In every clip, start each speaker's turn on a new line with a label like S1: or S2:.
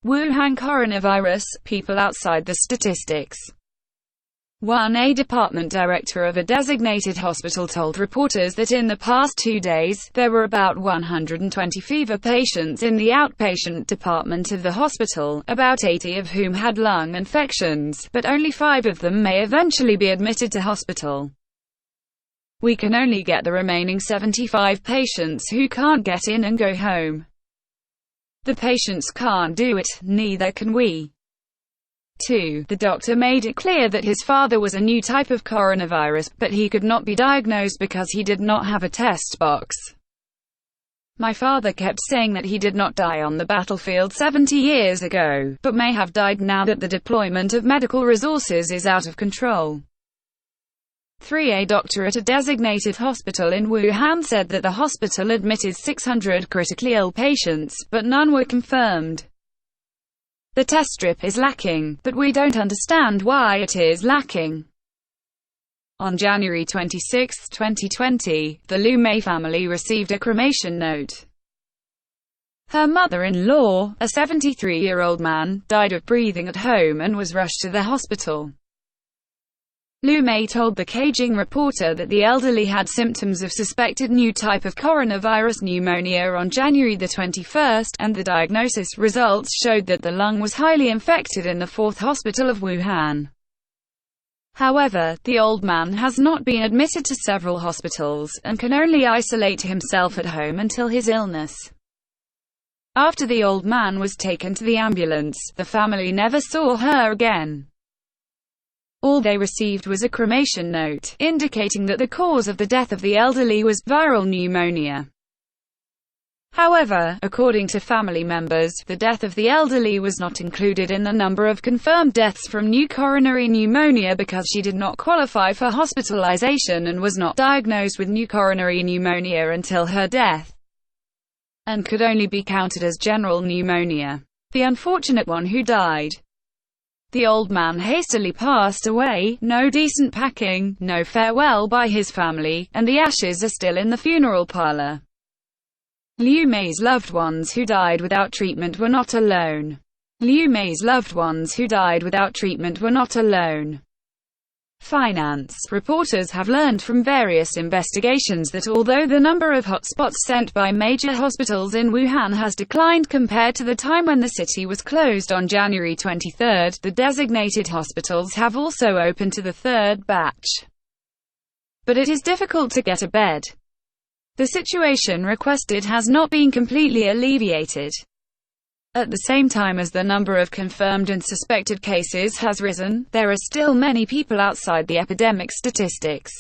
S1: Wuhan coronavirus, people outside the statistics. A department director of a designated hospital told reporters that in the past 2 days, there were about 120 fever patients in the outpatient department of the hospital, about 80 of whom had lung infections, but only 5 of them may eventually be admitted to hospital. We can only get the remaining 75 patients who can't get in and go home. The patients can't do it, neither can we. 2. The doctor made it clear that his father was a new type of coronavirus, but he could not be diagnosed because he did not have a test box. My father kept saying that he did not die on the battlefield 70 years ago, but may have died now that the deployment of medical resources is out of control. 3. A doctor at a designated hospital in Wuhan said that the hospital admitted 600 critically ill patients, but none were confirmed. The test strip is lacking, but we don't understand why it is lacking. On January 26, 2020, the Liu Mei family received a cremation note. Her mother-in-law, a 73-year-old man, died of breathing at home and was rushed to the hospital. Liu Mei told the Beijing reporter that the elderly had symptoms of suspected new type of coronavirus pneumonia on January 21, and the diagnosis results showed that the lung was highly infected in the 4th hospital of Wuhan. However, the old man has not been admitted to several hospitals, and can only isolate himself at home until his illness. After the old man was taken to the ambulance, the family never saw her again. All they received was a cremation note, indicating that the cause of the death of the elderly was viral pneumonia. However, according to family members, the death of the elderly was not included in the number of confirmed deaths from new coronary pneumonia because she did not qualify for hospitalization and was not diagnosed with new coronary pneumonia until her death, and could only be counted as general pneumonia. The unfortunate one who died. The old man hastily passed away, no decent packing, no farewell by his family, and the ashes are still in the funeral parlor. Liu Mei's loved ones who died without treatment were not alone. Liu Mei's loved ones who died without treatment were not alone. Finance reporters have learned from various investigations that although the number of hotspots sent by major hospitals in Wuhan has declined compared to the time when the city was closed on January 23, the designated hospitals have also opened to the third batch. But it is difficult to get a bed. The situation requested has not been completely alleviated. At the same time as the number of confirmed and suspected cases has risen, there are still many people outside the epidemic statistics.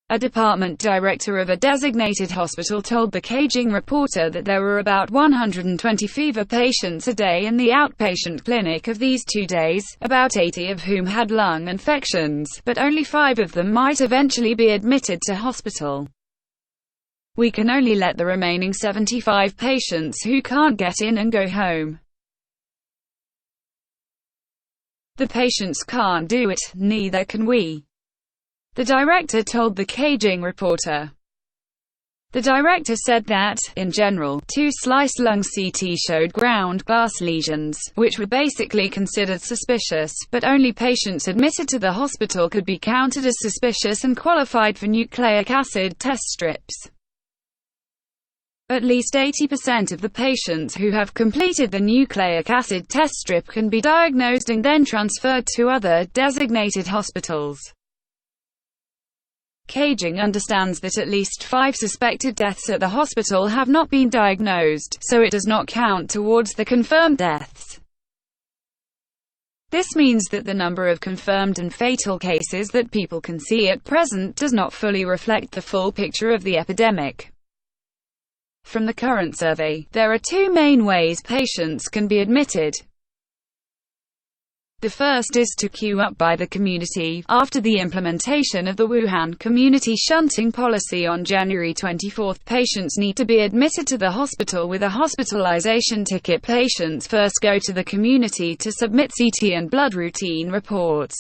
S1: A department director of a designated hospital told the Beijing reporter that there were about 120 fever patients a day in the outpatient clinic of these 2 days, about 80 of whom had lung infections, but only 5 of them might eventually be admitted to hospital. We can only let the remaining 75 patients who can't get in and go home. The patients can't do it, neither can we. The director told the Beijing reporter. The director said that, in general, 2 sliced lung CT showed ground glass lesions, which were basically considered suspicious, but only patients admitted to the hospital could be counted as suspicious and qualified for nucleic acid test strips. At least 80% of the patients who have completed the nucleic acid test strip can be diagnosed and then transferred to other designated hospitals. Beijing understands that at least 5 suspected deaths at the hospital have not been diagnosed, so it does not count towards the confirmed deaths. This means that the number of confirmed and fatal cases that people can see at present does not fully reflect the full picture of the epidemic. From the current survey, there are 2 main ways patients can be admitted. The first is to queue up by the community. After the implementation of the Wuhan community shunting policy on January 24, patients need to be admitted to the hospital with a hospitalization ticket. Patients first go to the community to submit CT and blood routine reports.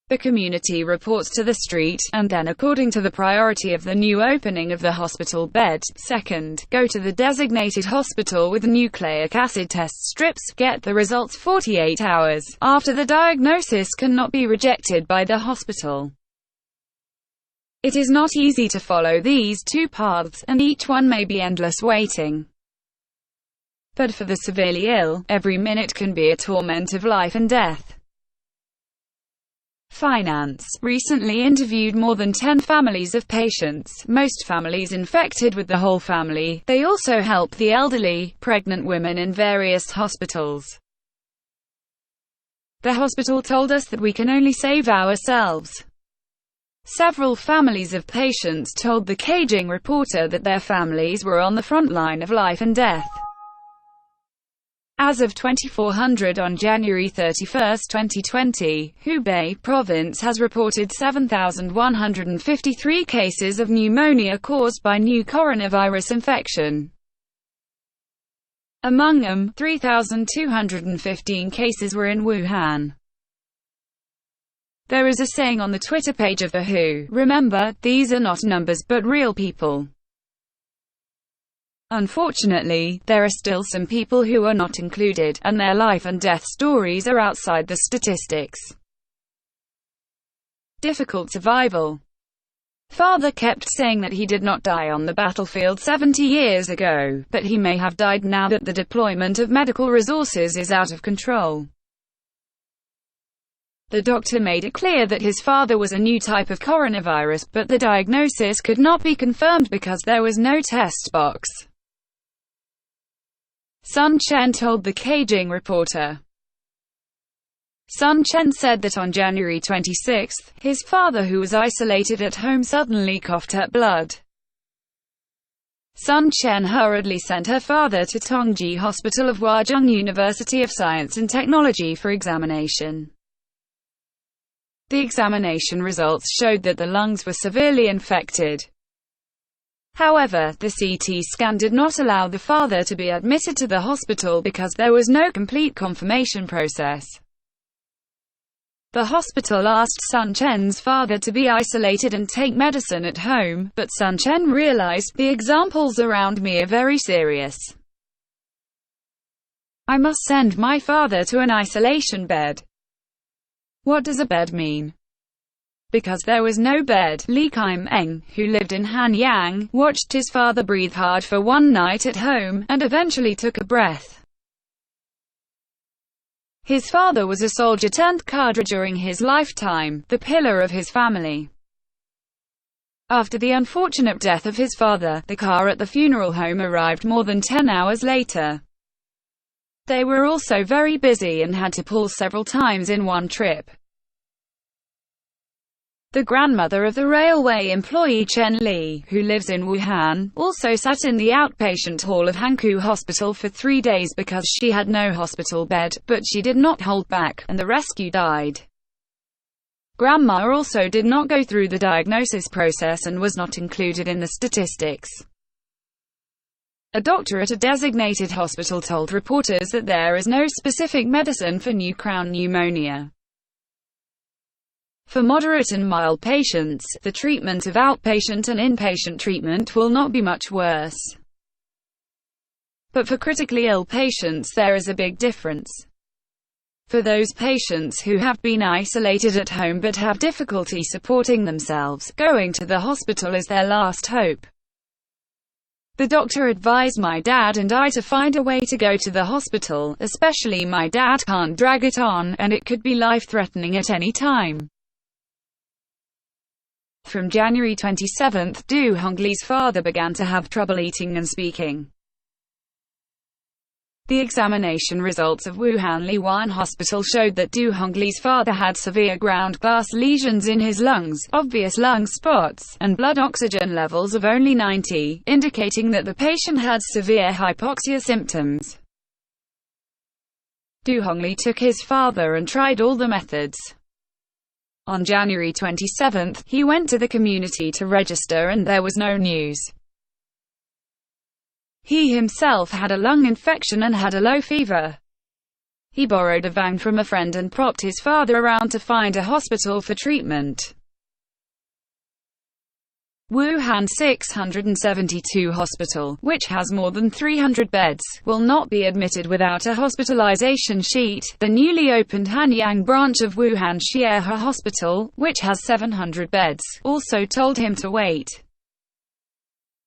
S1: The community reports to the street, and then according to the priority of the new opening of the hospital bed, second, go to the designated hospital with nucleic acid test strips, get the results 48 hours after the diagnosis cannot be rejected by the hospital. It is not easy to follow these two paths, and each one may be endless waiting. But for the severely ill, every minute can be a torment of life and death. Finance recently interviewed more than 10 families of patients, most families infected with the whole family. They also help the elderly, pregnant women in various hospitals. The hospital told us that we can only save ourselves. Several families of patients told the caging reporter that their families were on the front line of life and death. As of 2400 on January 31, 2020, Hubei province has reported 7,153 cases of pneumonia caused by new coronavirus infection. Among them, 3,215 cases were in Wuhan. There is a saying on the Twitter page of the WHO, "Remember, these are not numbers but real people." Unfortunately, there are still some people who are not included, and their life and death stories are outside the statistics. Difficult survival. Father kept saying that he did not die on the battlefield 70 years ago, but he may have died now that the deployment of medical resources is out of control. The doctor made it clear that his father was a new type of coronavirus, but the diagnosis could not be confirmed because there was no test box. Sun Chen told the caging reporter. Sun Chen said that on January 26, his father, who was isolated at home, suddenly coughed up blood. Sun Chen hurriedly sent her father to Tongji Hospital of Huazhong University of Science and Technology for examination. The examination results showed that the lungs were severely infected. However, the CT scan did not allow the father to be admitted to the hospital because there was no complete confirmation process. The hospital asked Sun Chen's father to be isolated and take medicine at home, but Sun Chen realized, "The examples around me are very serious. I must send my father to an isolation bed." What does a bed mean? Because there was no bed, Li Kaimeng, who lived in Hanyang, watched his father breathe hard for one night at home, and eventually took a breath. His father was a soldier turned cadre during his lifetime, the pillar of his family. After the unfortunate death of his father, the car at the funeral home arrived more than 10 hours later. They were also very busy and had to pull several times in one trip. The grandmother of the railway employee Chen Li, who lives in Wuhan, also sat in the outpatient hall of Hankou Hospital for 3 days because she had no hospital bed, but she did not hold back, and the rescue died. Grandma also did not go through the diagnosis process and was not included in the statistics. A doctor at a designated hospital told reporters that there is no specific medicine for new crown pneumonia. For moderate and mild patients, the treatment of outpatient and inpatient treatment will not be much worse. But for critically ill patients there is a big difference. For those patients who have been isolated at home but have difficulty supporting themselves, going to the hospital is their last hope. The doctor advised my dad and I to find a way to go to the hospital, especially my dad can't drag it on, and it could be life-threatening at any time. From January 27, Du Hongli's father began to have trouble eating and speaking. The examination results of Wuhan Liwan Hospital showed that Du Hongli's father had severe ground glass lesions in his lungs, obvious lung spots, and blood oxygen levels of only 90, indicating that the patient had severe hypoxia symptoms. Du Hongli took his father and tried all the methods. On January 27, he went to the community to register and there was no news. He himself had a lung infection and had a low fever. He borrowed a van from a friend and propped his father around to find a hospital for treatment. Wuhan 672 Hospital, which has more than 300 beds, will not be admitted without a hospitalization sheet. The newly opened Hanyang branch of Wuhan Xiehe Hospital, which has 700 beds, also told him to wait.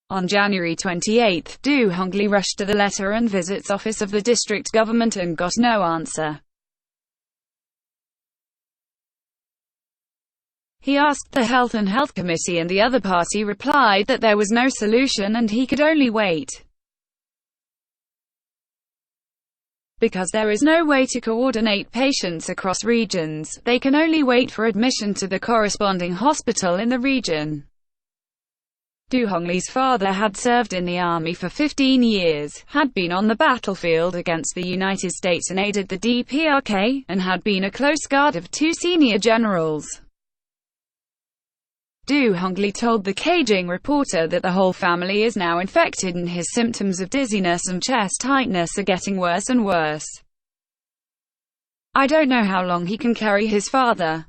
S1: On January 28, Du Hongli rushed to the letter and visits office of the district government and got no answer. He asked the Health and Health Committee and the other party replied that there was no solution and he could only wait. Because there is no way to coordinate patients across regions, they can only wait for admission to the corresponding hospital in the region. Du Hongli's father had served in the army for 15 years, had been on the battlefield against the United States and aided the DPRK, and had been a close guard of two senior generals. Du Hongli told the Beijing reporter that the whole family is now infected and his symptoms of dizziness and chest tightness are getting worse and worse. I don't know how long he can carry his father.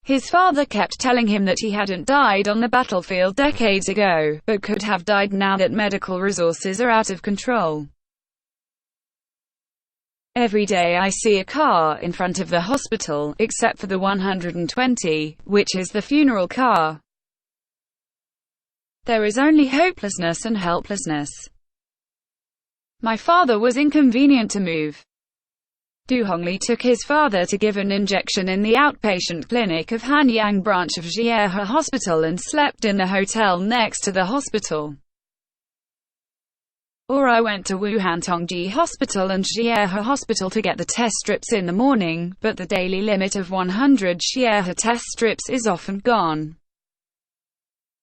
S1: His father kept telling him that he hadn't died on the battlefield decades ago, but could have died now that medical resources are out of control. Every day I see a car in front of the hospital, except for the 120, which is the funeral car. There is only hopelessness and helplessness. My father was inconvenient to move. Du Hongli took his father to give an injection in the outpatient clinic of Hanyang branch of Xiehe Hospital and slept in the hotel next to the hospital. Or I went to Wuhan Tongji Hospital and Xiehe Hospital to get the test strips in the morning, but the daily limit of 100 Xiehe test strips is often gone.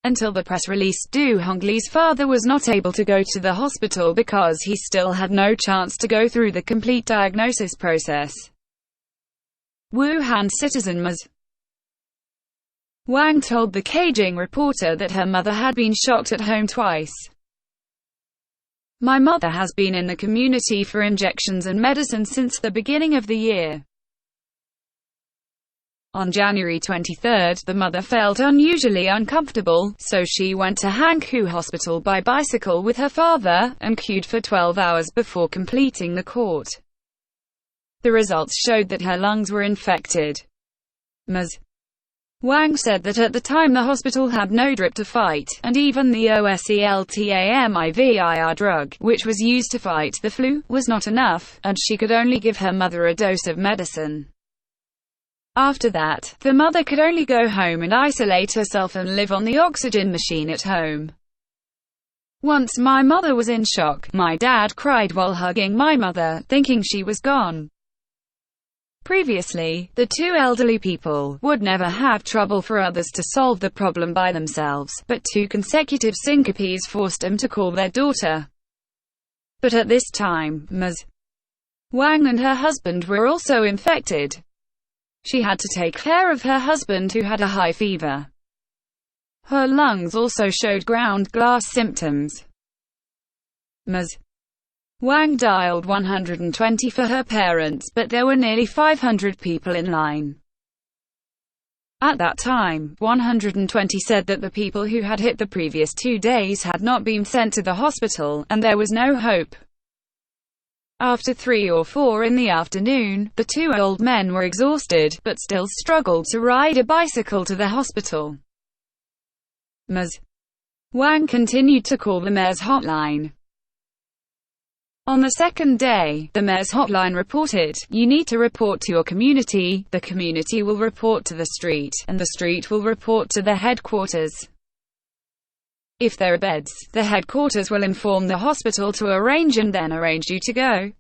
S1: Until the press release, Du Hongli's father was not able to go to the hospital because he still had no chance to go through the complete diagnosis process. Wuhan citizen Ms. Wang told the Beijing reporter that her mother had been shocked at home twice. My mother has been in the community for injections and medicine since the beginning of the year. On January 23, the mother felt unusually uncomfortable, so she went to Hankou Hospital by bicycle with her father, and queued for 12 hours before completing the court. The results showed that her lungs were infected. Ms. Wang said that at the time the hospital had no drip to fight, and even the oseltamivir drug, which was used to fight the flu, was not enough, and she could only give her mother a dose of medicine. After that, the mother could only go home and isolate herself and live on the oxygen machine at home. Once my mother was in shock, my dad cried while hugging my mother, thinking she was gone. Previously, the two elderly people would never have trouble for others to solve the problem by themselves, but 2 consecutive syncopes forced them to call their daughter. But at this time, Ms. Wang and her husband were also infected. She had to take care of her husband who had a high fever. Her lungs also showed ground glass symptoms. Ms. Wang dialed 120 for her parents, but there were nearly 500 people in line. At that time, 120 said that the people who had hit the previous 2 days had not been sent to the hospital, and there was no hope. After 3 or 4 in the afternoon, the 2 old men were exhausted, but still struggled to ride a bicycle to the hospital. Ms. Wang continued to call the mayor's hotline. On the second day, the mayor's hotline reported, "You need to report to your community, the community will report to the street, and the street will report to the headquarters. If there are beds, the headquarters will inform the hospital to arrange and then arrange you to go."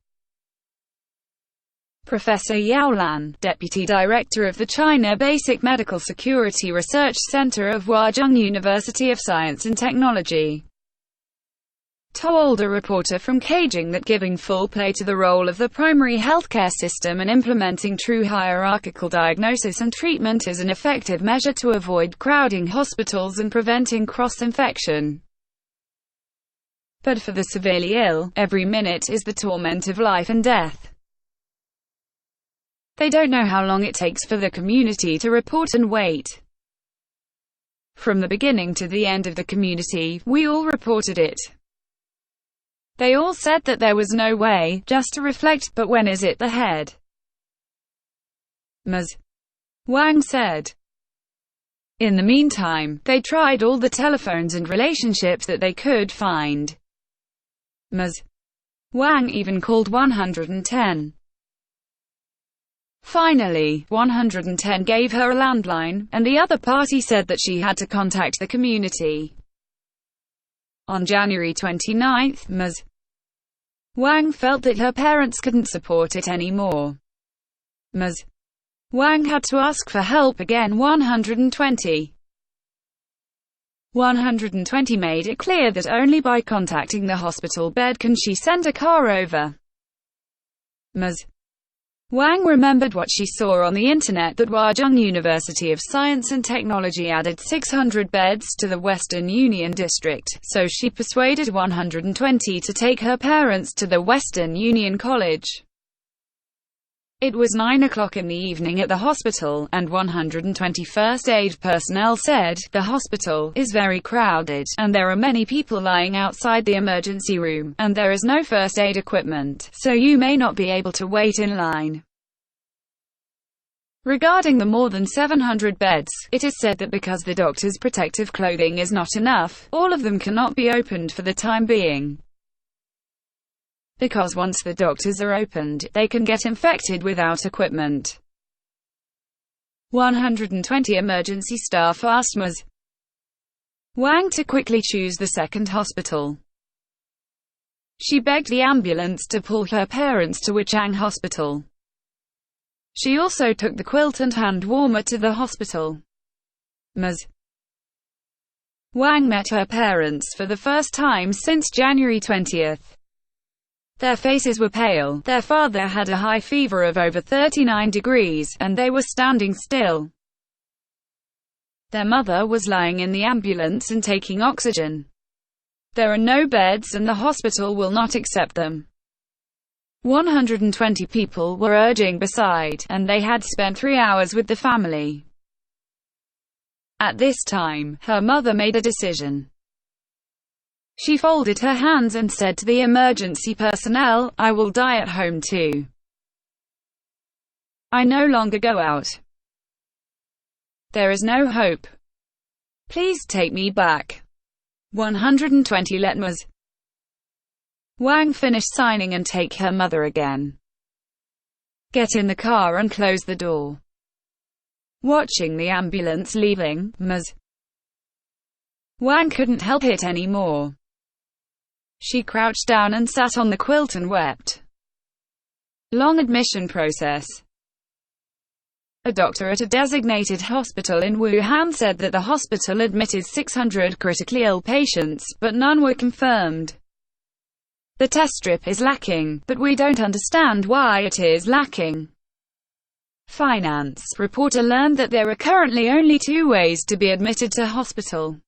S1: Professor Yao Lan, Deputy Director of the China Basic Medical Security Research Center of Huazhong University of Science and Technology, told a reporter from Beijing that giving full play to the role of the primary healthcare system and implementing true hierarchical diagnosis and treatment is an effective measure to avoid crowding hospitals and preventing cross-infection. But for the severely ill, every minute is the torment of life and death. They don't know how long it takes for the community to report and wait. From the beginning to the end of the community, we all reported it. They all said that there was no way, just to reflect, but when is it the head? Ms. Wang said. In the meantime, they tried all the telephones and relationships that they could find. Ms. Wang even called 110. Finally, 110 gave her a landline, and the other party said that she had to contact the community. On January 29, Ms. Wang felt that her parents couldn't support it anymore. Ms. Wang had to ask for help again. 120 made it clear that only by contacting the hospital bed can she send a car over. Ms. Wang remembered what she saw on the internet, that Wuhan University of Science and Technology added 600 beds to the Western Union district, so she persuaded 120 to take her parents to the Western Union College. It was 9 o'clock in the evening at the hospital, and 120 first aid personnel said, "The hospital is very crowded, and there are many people lying outside the emergency room, and there is no first aid equipment, so you may not be able to wait in line." Regarding the more than 700 beds, it is said that because the doctors' protective clothing is not enough, all of them cannot be opened for the time being. Because once the doctors are opened, they can get infected without equipment. 120 emergency staff asked Ms. Wang to quickly choose the second hospital. She begged the ambulance to pull her parents to Wuhan Hospital. She also took the quilt and hand warmer to the hospital. Ms. Wang met her parents for the first time since January 20. Their faces were pale, their father had a high fever of over 39 degrees, and they were standing still. Their mother was lying in the ambulance and taking oxygen. There are no beds and the hospital will not accept them. 120 people were urging beside, and they had spent 3 hours with the family. At this time, her mother made a decision. She folded her hands and said to the emergency personnel, "I will die at home too. I no longer go out. There is no hope. Please take me back." 120 let Ms. Wang finish signing and take her mother again. Get in the car and close the door. Watching the ambulance leaving, Ms. Wang couldn't help it anymore. She crouched down and sat on the quilt and wept. Long admission process. A doctor at a designated hospital in Wuhan said that the hospital admitted 600 critically ill patients, but none were confirmed. The test strip is lacking, but we don't understand why it is lacking. Finance reporter learned that there are currently only 2 ways to be admitted to hospital.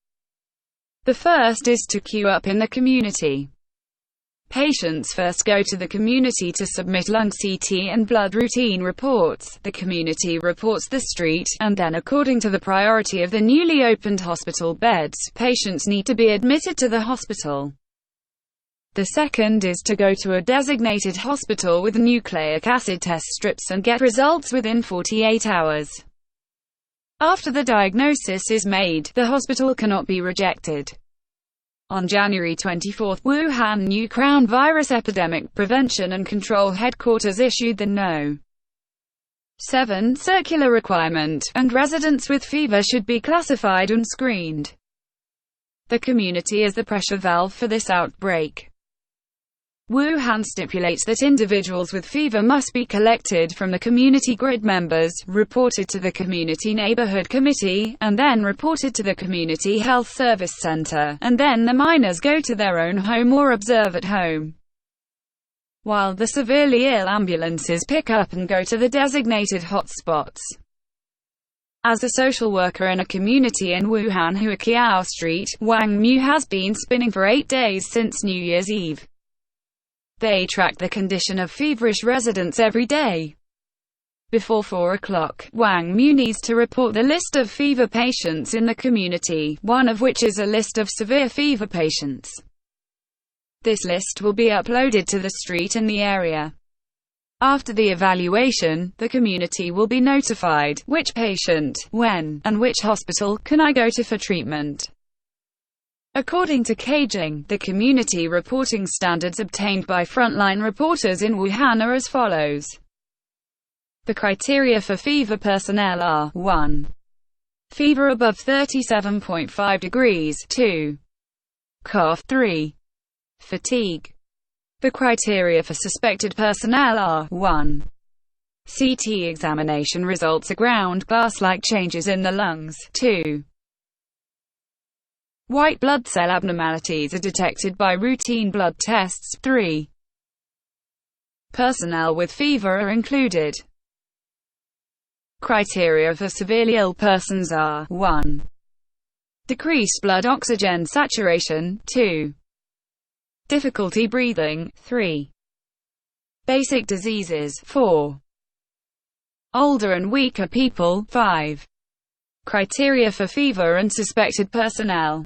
S1: The first is to queue up in the community. Patients first go to the community to submit lung CT and blood routine reports. The community reports the street, and then according to the priority of the newly opened hospital beds, patients need to be admitted to the hospital. The second is to go to a designated hospital with nucleic acid test strips and get results within 48 hours. After the diagnosis is made, the hospital cannot be rejected. On January 24, Wuhan New Crown Virus Epidemic Prevention and Control Headquarters issued the No. 7 circular requirement, and residents with fever should be classified and screened. The community is the pressure valve for this outbreak. Wuhan stipulates that individuals with fever must be collected from the community grid members, reported to the Community Neighborhood Committee, and then reported to the Community Health Service Center, and then the minors go to their own home or observe at home. While the severely ill ambulances pick up and go to the designated hotspots. As a social worker in a community in Wuhan Huaqiao Street, Wang Mu has been spinning for 8 days since New Year's Eve. They track the condition of feverish residents every day. Before 4 o'clock, Wang Mu needs to report the list of fever patients in the community, one of which is a list of severe fever patients. This list will be uploaded to the street in the area. After the evaluation, the community will be notified which patient, when, and which hospital can I go to for treatment. According to Beijing, the community reporting standards obtained by frontline reporters in Wuhan are as follows. The criteria for fever personnel are 1. Fever above 37.5 degrees, 2. Cough, 3. Fatigue. The criteria for suspected personnel are 1. CT examination results are ground glass-like changes in the lungs, 2. White blood cell abnormalities are detected by routine blood tests, 3. Personnel with fever are included. Criteria for severely ill persons are 1. Decreased blood oxygen saturation, 2. Difficulty breathing, 3. Basic diseases, 4. Older and weaker people, 5. Criteria for fever and suspected personnel.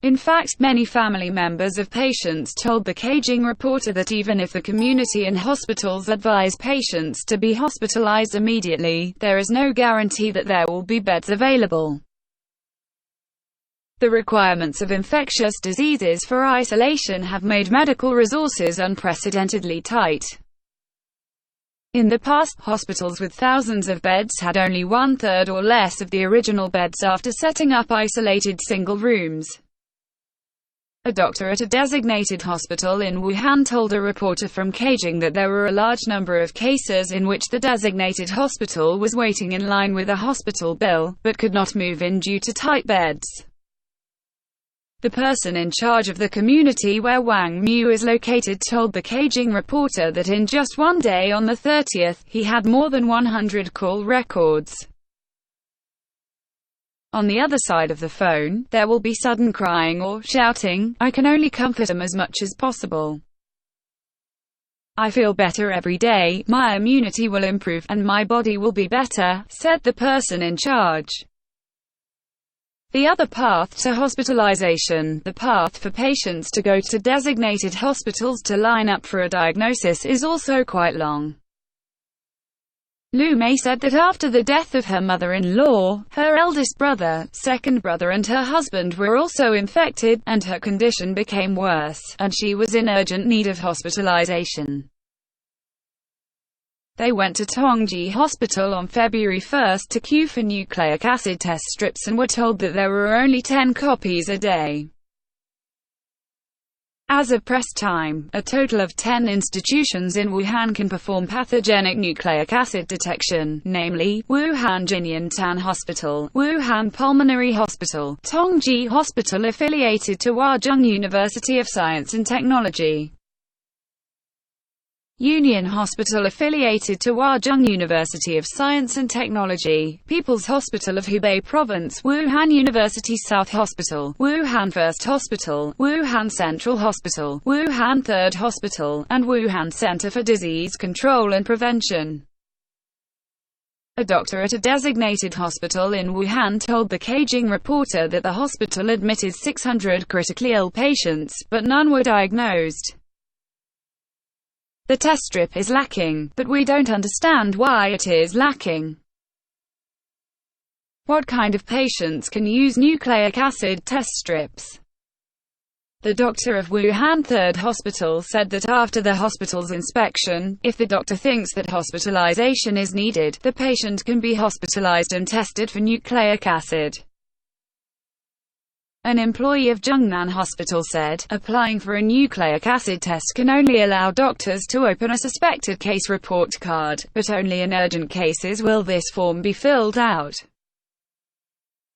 S1: In fact, many family members of patients told the Beijing reporter that even if the community and hospitals advise patients to be hospitalized immediately, there is no guarantee that there will be beds available. The requirements of infectious diseases for isolation have made medical resources unprecedentedly tight. In the past, hospitals with thousands of beds had only 1/3 or less of the original beds after setting up isolated single rooms. A doctor at a designated hospital in Wuhan told a reporter from Beijing that there were a large number of cases in which the designated hospital was waiting in line with a hospital bill, but could not move in due to tight beds. The person in charge of the community where Wang Mu is located told the Beijing reporter that in just one day on the 30th, he had more than 100 call records. On the other side of the phone, there will be sudden crying or shouting. I can only comfort them as much as possible. I feel better every day, my immunity will improve, and my body will be better, said the person in charge. The other path to hospitalization, the path for patients to go to designated hospitals to line up for a diagnosis, is also quite long. Lu Mei said that after the death of her mother-in-law, her eldest brother, second brother and her husband were also infected, and her condition became worse, and she was in urgent need of hospitalization. They went to Tongji Hospital on February 1 to queue for nucleic acid test strips and were told that there were only 10 copies a day. As of press time, a total of 10 institutions in Wuhan can perform pathogenic nucleic acid detection, namely, Wuhan Jinyintan Hospital, Wuhan Pulmonary Hospital, Tongji Hospital affiliated to Huazhong University of Science and Technology, Union Hospital affiliated to Huazhong University of Science and Technology, People's Hospital of Hubei Province, Wuhan University South Hospital, Wuhan First Hospital, Wuhan Central Hospital, Wuhan Third Hospital, and Wuhan Center for Disease Control and Prevention. A doctor at a designated hospital in Wuhan told the Beijing reporter that the hospital admitted 600 critically ill patients, but none were diagnosed. The test strip is lacking, but we don't understand why it is lacking. What kind of patients can use nucleic acid test strips? The doctor of Wuhan Third Hospital said that after the hospital's inspection, if the doctor thinks that hospitalization is needed, the patient can be hospitalized and tested for nucleic acid. An employee of Zhongnan Hospital said, applying for a nucleic acid test can only allow doctors to open a suspected case report card, but only in urgent cases will this form be filled out.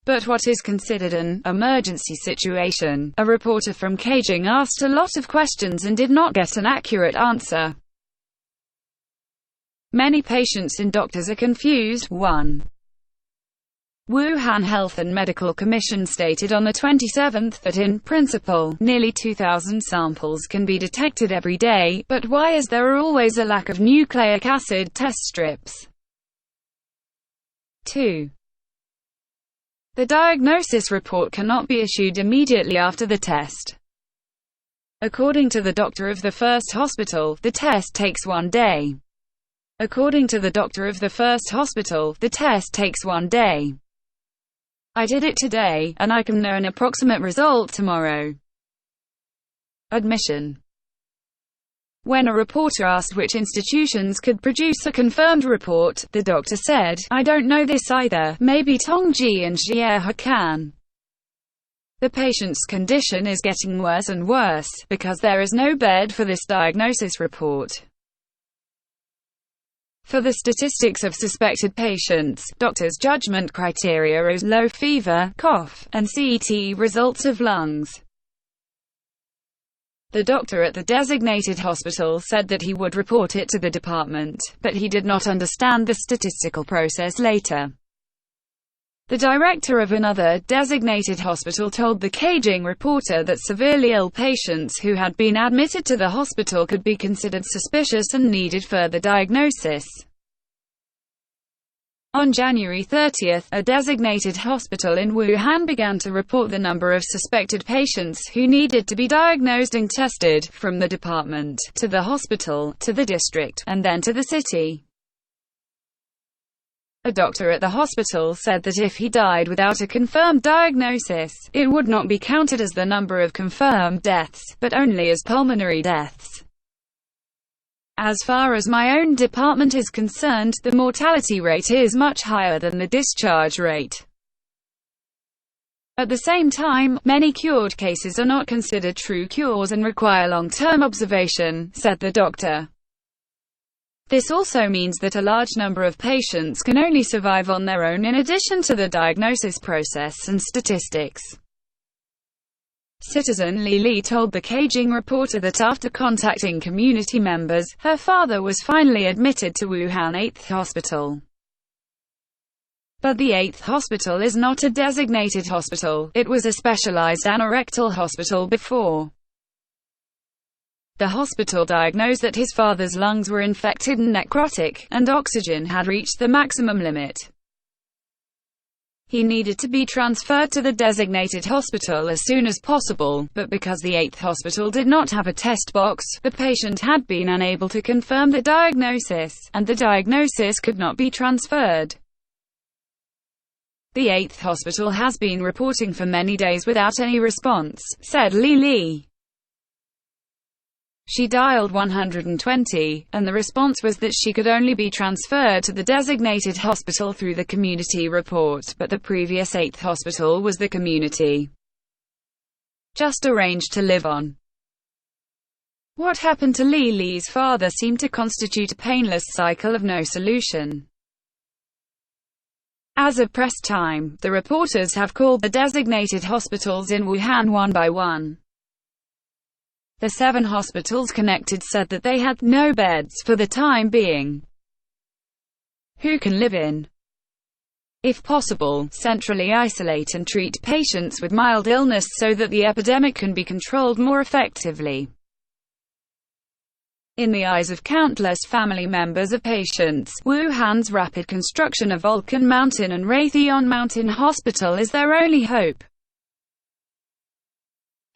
S1: But what is considered an emergency situation? A reporter from Beijing asked a lot of questions and did not get an accurate answer. Many patients and doctors are confused. 1. Wuhan Health and Medical Commission stated on the 27th that in principle, nearly 2,000 samples can be detected every day, but why is there always a lack of nucleic acid test strips? 2. The diagnosis report cannot be issued immediately after the test. According to the doctor of the first hospital, the test takes 1 day. According to the doctor of the first hospital, the test takes 1 day. I did it today, and I can know an approximate result tomorrow. Admission. When a reporter asked which institutions could produce a confirmed report, the doctor said, "I don't know this either, maybe Tongji and Xiehe can." The patient's condition is getting worse and worse, because there is no bed for this diagnosis report. For the statistics of suspected patients, doctors' judgment criteria is low fever, cough, and CT results of lungs. The doctor at the designated hospital said that he would report it to the department, but he did not understand the statistical process later. The director of another designated hospital told the caging reporter that severely ill patients who had been admitted to the hospital could be considered suspicious and needed further diagnosis. On January 30, a designated hospital in Wuhan began to report the number of suspected patients who needed to be diagnosed and tested, from the department, to the hospital, to the district, and then to the city. A doctor at the hospital said that if he died without a confirmed diagnosis, it would not be counted as the number of confirmed deaths, but only as pulmonary deaths. As far as my own department is concerned, the mortality rate is much higher than the discharge rate. At the same time, many cured cases are not considered true cures and require long-term observation, said the doctor. This also means that a large number of patients can only survive on their own in addition to the diagnosis process and statistics. Citizen Li told the caging reporter that after contacting community members, her father was finally admitted to Wuhan 8th Hospital. But the 8th Hospital is not a designated hospital, it was a specialized anorectal hospital before. The hospital diagnosed that his father's lungs were infected and necrotic, and oxygen had reached the maximum limit. He needed to be transferred to the designated hospital as soon as possible, but because the 8th hospital did not have a test box, the patient had been unable to confirm the diagnosis, and the diagnosis could not be transferred. The 8th hospital has been reporting for many days without any response, said Li. She dialed 120, and the response was that she could only be transferred to the designated hospital through the community report, but the previous 8th hospital was the community just arranged to live on. What happened to Li's father seemed to constitute a painless cycle of no solution. As of press time, the reporters have called the designated hospitals in Wuhan one by one. The 7 hospitals connected said that they had no beds for the time being. Who can live in? If possible, centrally isolate and treat patients with mild illness so that the epidemic can be controlled more effectively. In the eyes of countless family members of patients, Wuhan's rapid construction of Vulcan Mountain and Raytheon Mountain Hospital is their only hope.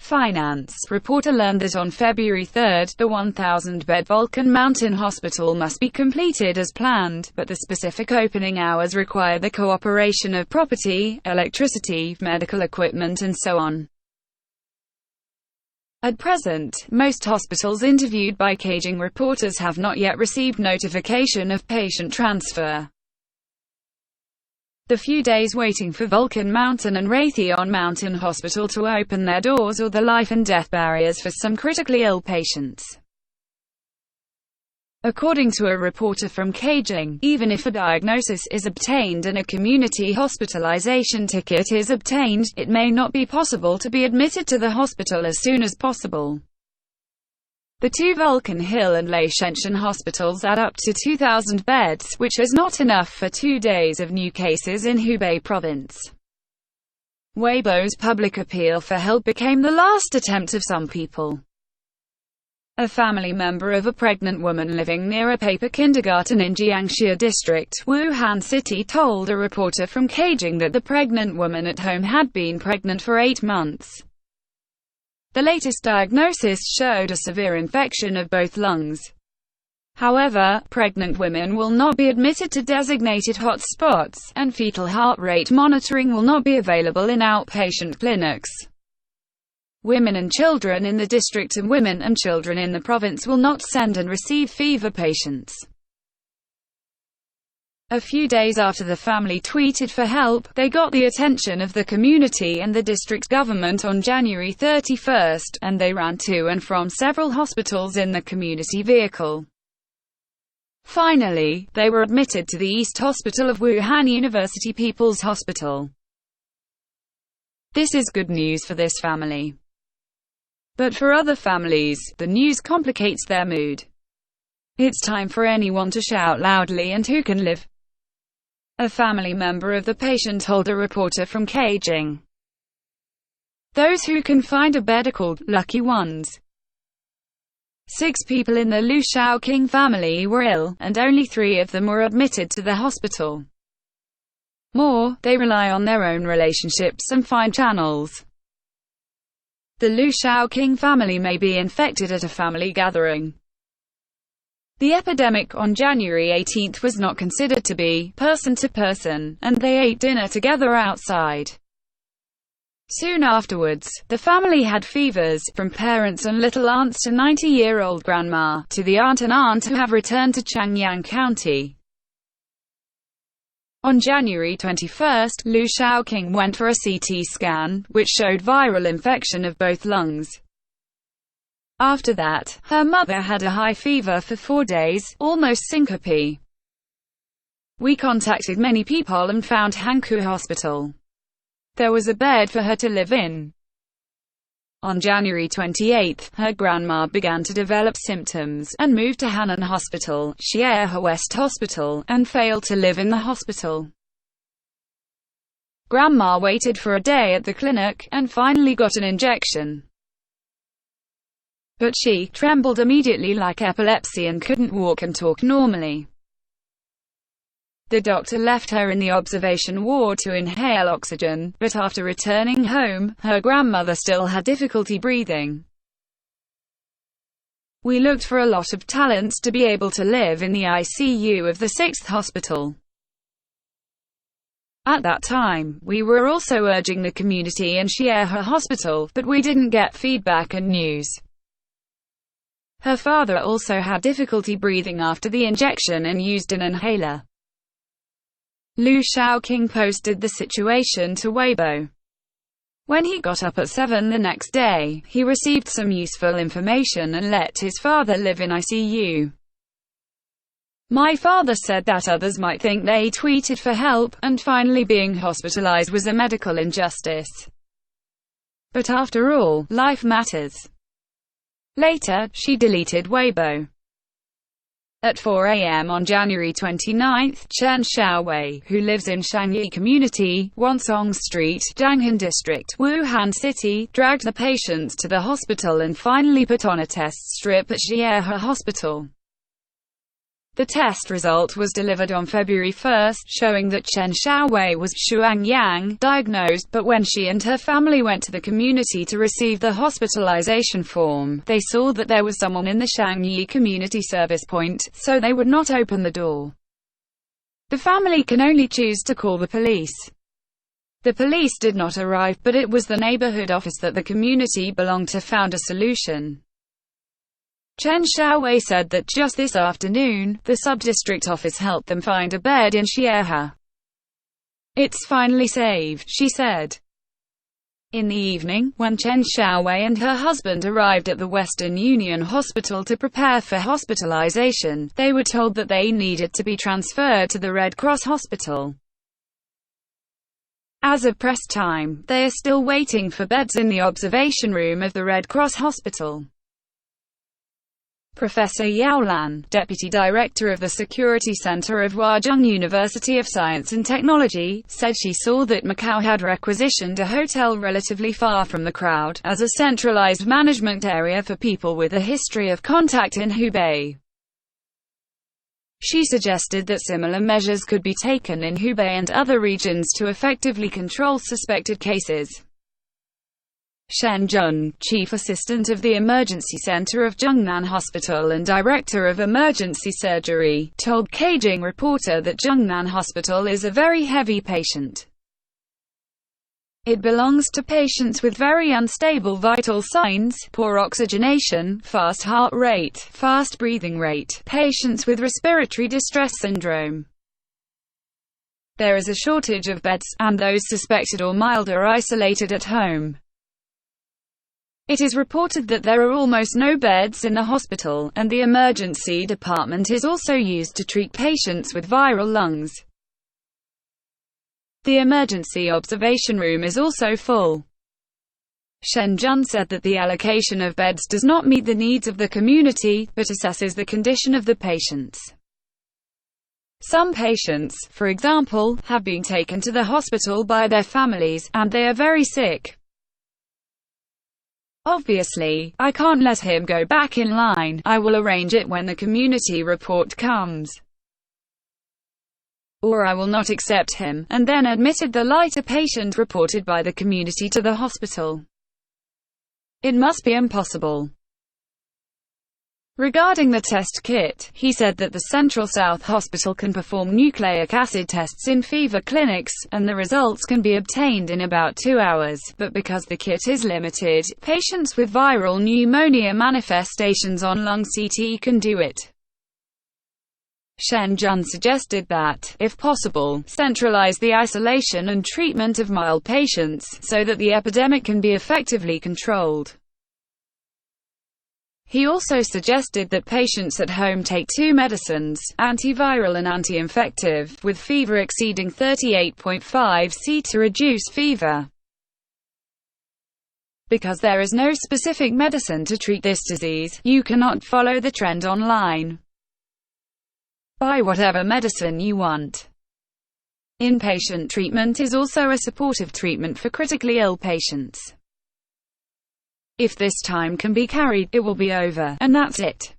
S1: Finance reporter learned that on February 3, the 1,000-bed Vulcan Mountain Hospital must be completed as planned, but the specific opening hours require the cooperation of property, electricity, medical equipment and so on. At present, most hospitals interviewed by caging reporters have not yet received notification of patient transfer. The few days waiting for Vulcan Mountain and Raytheon Mountain Hospital to open their doors are the life and death barriers for some critically ill patients. According to a reporter from caging, even if a diagnosis is obtained and a community hospitalization ticket is obtained, it may not be possible to be admitted to the hospital as soon as possible. The two Vulcan Hill and Lei Shenzhen hospitals add up to 2,000 beds, which is not enough for 2 days of new cases in Hubei province. Weibo's public appeal for help became the last attempt of some people. A family member of a pregnant woman living near a paper kindergarten in Jiangxia district, Wuhan city, told a reporter from Beijing that the pregnant woman at home had been pregnant for 8 months. The latest diagnosis showed a severe infection of both lungs. However, pregnant women will not be admitted to designated hotspots, and fetal heart rate monitoring will not be available in outpatient clinics. Women and children in the district and women and children in the province will not send and receive fever patients. A few days after the family tweeted for help, they got the attention of the community and the district government on January 31, and they ran to and from several hospitals in the community vehicle. Finally, they were admitted to the East Hospital of Wuhan University People's Hospital. This is good news for this family. But for other families, the news complicates their mood. It's time for anyone to shout loudly and who can live. A family member of the patient told a reporter from Beijing. Those who can find a bed are called lucky ones. 6 people in the Liu Shaoqing family were ill, and only 3 of them were admitted to the hospital. More, they rely on their own relationships and find channels. The Liu Shaoqing family may be infected at a family gathering. The epidemic on January 18 was not considered to be person-to-person, and they ate dinner together outside. Soon afterwards, the family had fevers, from parents and little aunts to 90-year-old grandma, to the aunt and aunt who have returned to Changyang County. On January 21, Liu Shaoqing went for a CT scan, which showed viral infection of both lungs. After that, her mother had a high fever for 4 days, almost syncope. We contacted many people and found Hankou Hospital. There was a bed for her to live in. On January 28, her grandma began to develop symptoms, and moved to Hanan Hospital, Xiehe West Hospital, and failed to live in the hospital. Grandma waited for a day at the clinic, and finally got an injection. But she trembled immediately like epilepsy and couldn't walk and talk normally. The doctor left her in the observation ward to inhale oxygen, but after returning home, her grandmother still had difficulty breathing. We looked for a lot of talents to be able to live in the ICU of the 6th hospital. At that time, we were also urging the community and Xiehe Hospital, but we didn't get feedback and news. Her father also had difficulty breathing after the injection and used an inhaler. Liu Shaoqing posted the situation to Weibo. When he got up at 7 the next day, he received some useful information and let his father live in ICU. My father said that others might think they tweeted for help, and finally being hospitalized was a medical injustice. But after all, life matters. Later, she deleted Weibo. At 4 a.m. on January 29, Chen Xiaowei, who lives in Shangyi Community, Wansong Street, Jianghan District, Wuhan City, dragged the patients to the hospital and finally put on a test strip at Xiehe Hospital. The test result was delivered on February 1, showing that Chen Xiaowei was Shuangyang diagnosed, but when she and her family went to the community to receive the hospitalization form, they saw that there was someone in the Shangyi community service point, so they would not open the door. The family can only choose to call the police. The police did not arrive, but it was the neighborhood office that the community belonged to found a solution. Chen Xiaowei said that just this afternoon, the sub-district office helped them find a bed in Xiehe. It's finally saved, she said. In the evening, when Chen Xiaowei and her husband arrived at the Western Union Hospital to prepare for hospitalization, they were told that they needed to be transferred to the Red Cross Hospital. As of press time, they are still waiting for beds in the observation room of the Red Cross Hospital. Professor Yao Lan, deputy director of the Security Center of Huazhong University of Science and Technology, said she saw that Macau had requisitioned a hotel relatively far from the crowd, as a centralized management area for people with a history of contact in Hubei. She suggested that similar measures could be taken in Hubei and other regions to effectively control suspected cases. Shen Jun, chief assistant of the emergency center of Zhongnan Hospital and director of emergency surgery, told Beijing Reporter that Zhongnan Hospital is a very heavy patient. It belongs to patients with very unstable vital signs, poor oxygenation, fast heart rate, fast breathing rate, patients with respiratory distress syndrome. There is a shortage of beds, and those suspected or mild are isolated at home. It is reported that there are almost no beds in the hospital, and the emergency department is also used to treat patients with viral lungs. The emergency observation room is also full. Shen Jun said that the allocation of beds does not meet the needs of the community, but assesses the condition of the patients. Some patients, for example, have been taken to the hospital by their families, and they are very sick. Obviously, I can't let him go back in line. I will arrange it when the community report comes. Or I will not accept him, and then admitted the lighter patient reported by the community to the hospital. It must be impossible. Regarding the test kit, he said that the Central South Hospital can perform nucleic acid tests in fever clinics, and the results can be obtained in about 2 hours, but because the kit is limited, patients with viral pneumonia manifestations on lung CT can do it. Shen Jun suggested that, if possible, centralize the isolation and treatment of mild patients, so that the epidemic can be effectively controlled. He also suggested that patients at home take 2 medicines, antiviral and anti-infective, with fever exceeding 38.5 C to reduce fever. Because there is no specific medicine to treat this disease, you cannot follow the trend online. Buy whatever medicine you want. Inpatient treatment is also a supportive treatment for critically ill patients. If this time can be carried, it will be over, and that's it.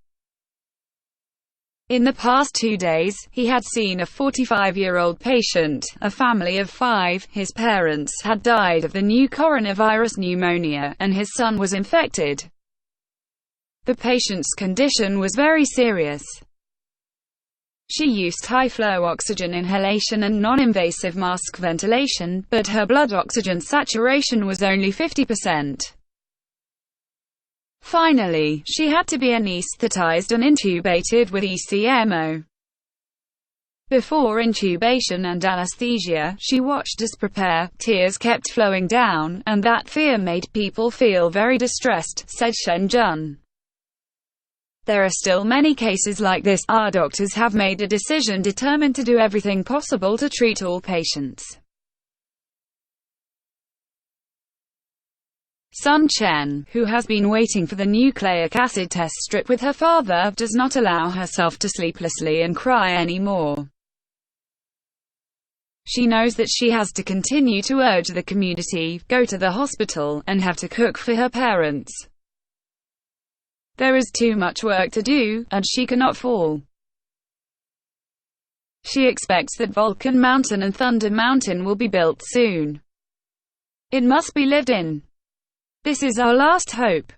S1: In the past 2 days, he had seen a 45-year-old patient, a family of 5. His parents had died of the new coronavirus pneumonia, and his son was infected. The patient's condition was very serious. She used high-flow oxygen inhalation and non-invasive mask ventilation, but her blood oxygen saturation was only 50%. Finally, she had to be anesthetized and intubated with ECMO. Before intubation and anesthesia, she watched us prepare. Tears kept flowing down, and that fear made people feel very distressed, said Shen Jun. There are still many cases like this. Our doctors have made a decision determined to do everything possible to treat all patients. Sun Chen, who has been waiting for the nucleic acid test strip with her father, does not allow herself to sleeplessly and cry anymore. She knows that she has to continue to urge the community, go to the hospital, and have to cook for her parents. There is too much work to do, and she cannot fall. She expects that Vulcan Mountain and Thunder Mountain will be built soon. It must be lived in. This is our last hope.